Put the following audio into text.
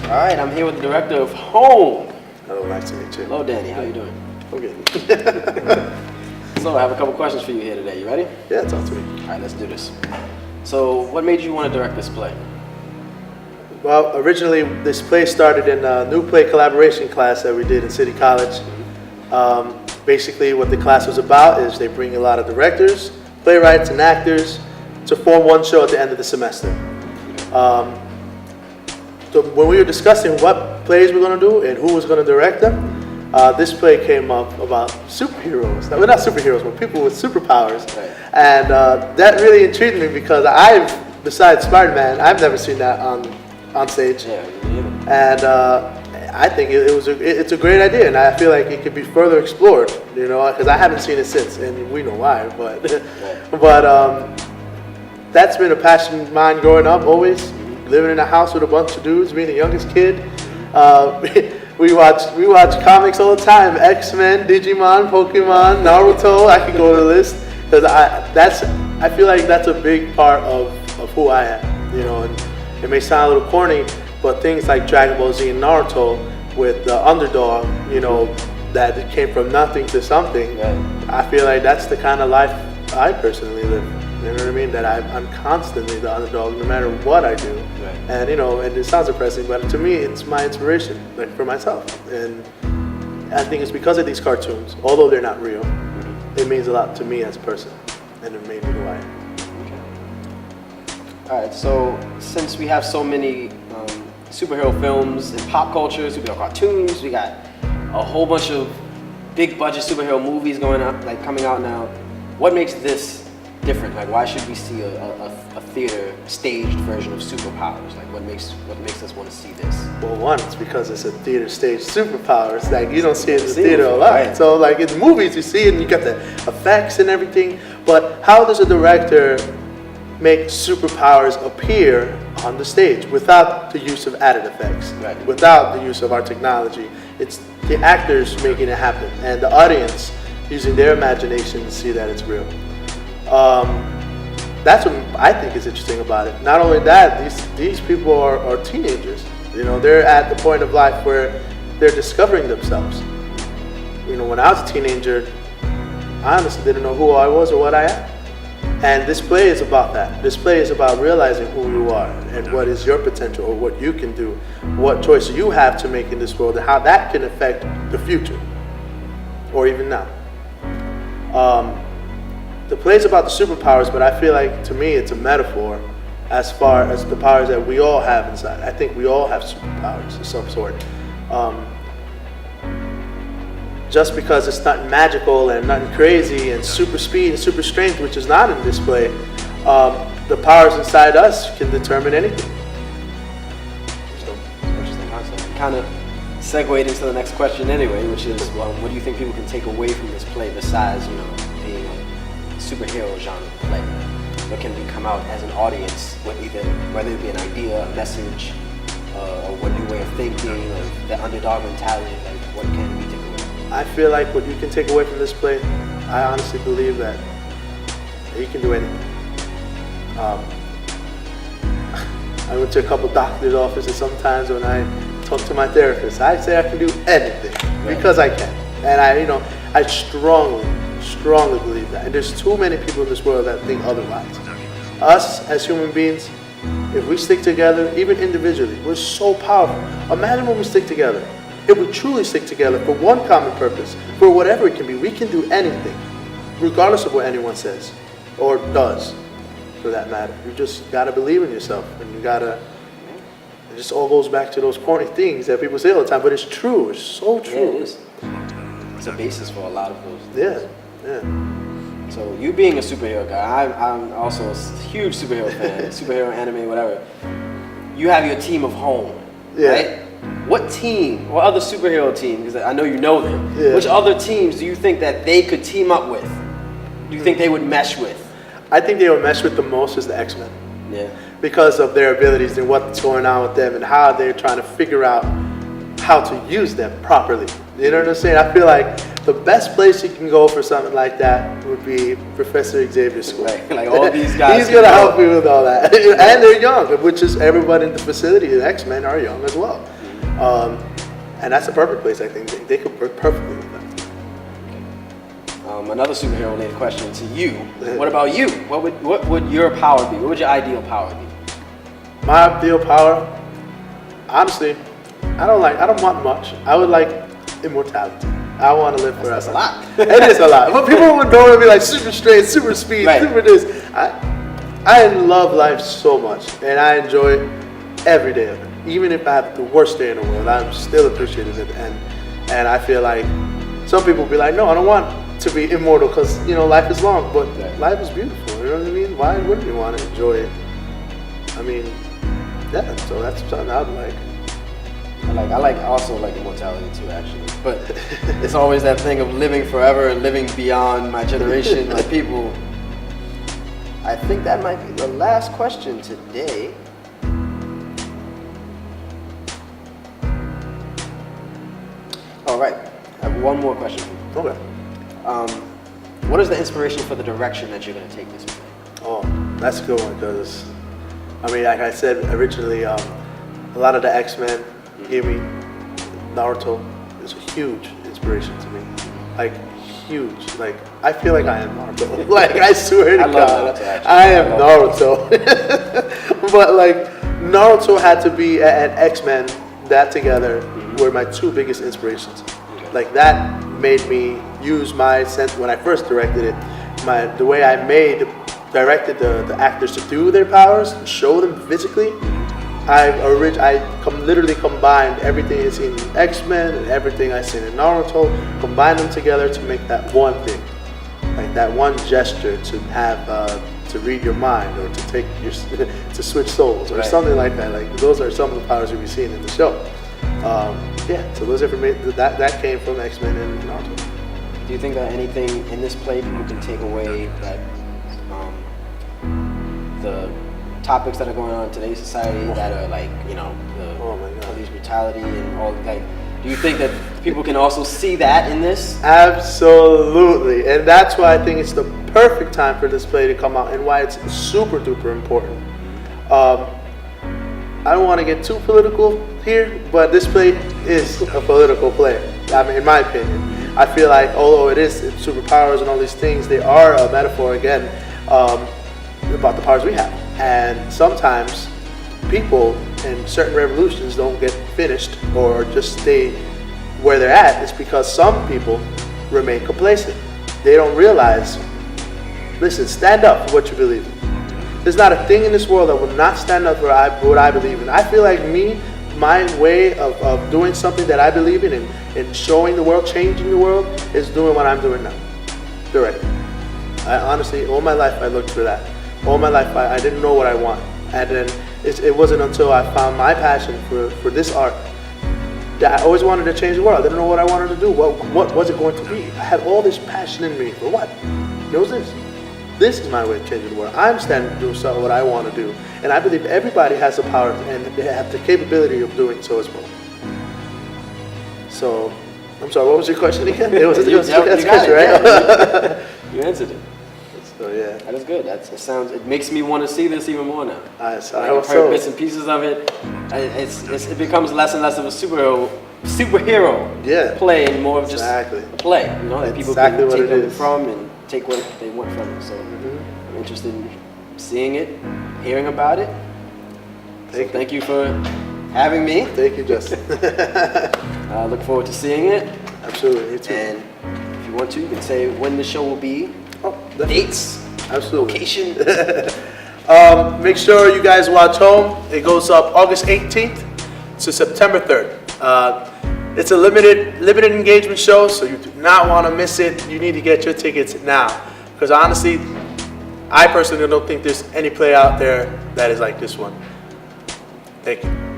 All right, I'm here with the director of H.O.M.E. Hello, nice to meet you. Hello, Danny. How you doing? Okay. So I have a couple questions for you here today. You ready? Yeah, talk to me. All right, let's do this. So what made you want to direct this play? Well, originally this play started in a new play collaboration class that we did in City College. Basically what the class was about is they bring a lot of directors, playwrights, and actors to form one show at the end of the semester. So when we were discussing what plays we're going to do and who was going to direct them, this play came up about superheroes. Well, not superheroes, but people with superpowers. Right. And that really intrigued me because besides Spider-Man, I've never seen that on stage. Yeah, me neither. And I think it's a great idea, and I feel like it could be further explored, you know, because I haven't seen it since, and we know why, but that's been a passion of mine growing up, always. Living in a house with a bunch of dudes, being the youngest kid. We watch comics all the time. X-Men, Digimon, Pokemon, Naruto. I can go to the list because I feel like that's a big part of who I am. You know, and it may sound a little corny, but things like Dragon Ball Z and Naruto with the underdog, you know, that it came from nothing to something. Right. I feel like that's the kind of life I personally live. You know what I mean? That I'm constantly the underdog, no matter what I do. Right. And you know, and it sounds depressing, but to me, it's my inspiration, like for myself. And I think it's because of these cartoons, although they're not real, it means a lot to me as a person, and it made me who I am. Okay. All right. So since we have so many superhero films and pop culture, superhero cartoons, we got a whole bunch of big budget superhero movies coming out now. What makes this different? Like, why should we see a theater staged version of superpowers? Like, what makes us want to see this? Well, one, it's because it's a theater stage superpowers. Like, you don't see it in the theater a before, lot. right. So, like, in movies, you see it and you got the effects and everything. But how does a director make superpowers appear on the stage without the use of added effects? Right. Without the use of our technology? It's the actors making it happen and the audience using their imagination to see that it's real. That's what I think is interesting about it. Not only that, these people are teenagers. You know, they're at the point of life where they're discovering themselves. You know, when I was a teenager, I honestly didn't know who I was or what I am. And this play is about that. This play is about realizing who you are and what is your potential or what you can do, what choice you have to make in this world and how that can affect the future or even now. The play is about the superpowers, but I feel like, to me, it's a metaphor as far as the powers that we all have inside. I think we all have superpowers of some sort. Just because it's not magical and nothing crazy and super speed and super strength, which is not in this play, the powers inside us can determine anything. Interesting concept. Kind of segued into the next question anyway, which is, what do you think people can take away from this play besides, you know, being a superhero genre play? What can come out as an audience with whether it be an idea, a message, or what new way of thinking, or the underdog mentality? Like, what can we take away? I feel like what you can take away from this play, I honestly believe that you can do anything. I went to a couple doctor's offices sometimes when I talk to my therapist. I say I can do anything because I can, and I strongly believe that. And there's too many people in this world that think otherwise. Us as human beings, if we stick together, even individually, we're so powerful. Imagine when we stick together. If we truly stick together for one common purpose, for whatever it can be, we can do anything, regardless of what anyone says or does, for that matter. You just gotta believe in yourself, and you gotta. It just all goes back to those corny things that people say all the time, but it's true. It's so true. Yeah, it is. It's a basis for a lot of those. Yeah. So you being a superhero guy, I'm also a huge superhero fan, superhero anime, whatever. You have your team of H.O.M.E, right? What team, or other superhero team, because I know you know them, which other teams do you think that they could team up with? Do you think they would mesh with? I think they would mesh with the most is the X-Men. Yeah. Because of their abilities and what's going on with them and how they're trying to figure out how to use them properly. You know what I'm saying? I feel like the best place you can go for something like that would be Professor Xavier's school. Right. Like all these guys. He's going to help you with all that. And they're young, which is everybody in the facility, the X-Men are young as well. And that's a perfect place, I think. They could work perfectly with that. Another superhero-related question to you. What about you? What would your power be? What would your ideal power be? My ideal power, honestly, I don't want much. I would like immortality. I want to live forever. That's a lot. It is a lot. But people would normally be like super strength, super speed, Right. super this. I love life so much, and I enjoy every day of it. Even if I have the worst day in the world, I'm still appreciative of it. And I feel like some people be like, no, I don't want to be immortal because, you know, life is long. But life is beautiful. You know what I mean? Why wouldn't you want to enjoy it? I mean, yeah, so that's something I'd like. I also like immortality too, actually. But it's always that thing of living forever and living beyond my generation. Like people, I think that might be the last question today. All right, I have one more question for you. Okay. What is the inspiration for the direction that you're going to take this play? Oh, that's a good one because, I mean, like I said originally, a lot of the X-Men gave me Naruto. It's a huge inspiration to me. Like, huge. Like, I feel like I am Naruto. Like, I swear to I love God, Naruto, actually. I am Naruto. But, like, Naruto had to be and X-Men, that together were my two biggest inspirations. Like, that made me use my sense when I first directed it. The way I directed the actors to do their powers, show them physically. I literally combined everything I seen in X-Men and everything I seen in Naruto, combined them together to make that one thing, like that one gesture to have to read your mind or to take your to switch souls or something like that. Like those are some of the powers you'll be seeing in the show. Yeah, so those that came from X-Men and Naruto. Do you think that anything in this play people can take away that the topics that are going on in today's society that are like, you know, the police brutality and all like, do you think that people can also see that in this? Absolutely, and that's why I think it's the perfect time for this play to come out and why it's super duper important. I don't want to get too political here, but this play is a political play. I mean, in my opinion, I feel like although it's superpowers and all these things, they are a metaphor again about the powers we have. And sometimes people in certain revolutions don't get finished or just stay where they're at. It's because some people remain complacent. They don't realize, listen, stand up for what you believe in. There's not a thing in this world that will not stand up for what I believe in. I feel like my way of doing something that I believe in and showing the world, changing the world, is doing what I'm doing now. Directly. Honestly, all my life I looked for that. All my life I didn't know what I want. And then it wasn't until I found my passion for this art that I always wanted to change the world. I didn't know what I wanted to do. What was it going to be? I had all this passion in me. For what? Knows this? This is my way of changing the world. I'm standing to do something what I want to do. And I believe everybody has the power and they have the capability of doing so as well. So, I'm sorry, what was your question again? It was a question, right? You answered it. So, yeah. That is good. It makes me want to see this even more now. I've heard bits and pieces of it. It becomes less and less of a superhero play and more of just a play. You know, that people can take them from and take what they want from it. So I'm interested in seeing it, hearing about it. Thank you for having me. Thank you, Justin. I look forward to seeing it. Absolutely, me too. And if you want to, you can say when the show will be. Dates. Absolutely. Location. Make sure you guys watch H.O.M.E. It goes up August 18th to September 3rd. It's a limited engagement show, so you do not want to miss it. You need to get your tickets now. Because honestly, I personally don't think there's any play out there that is like this one. Thank you.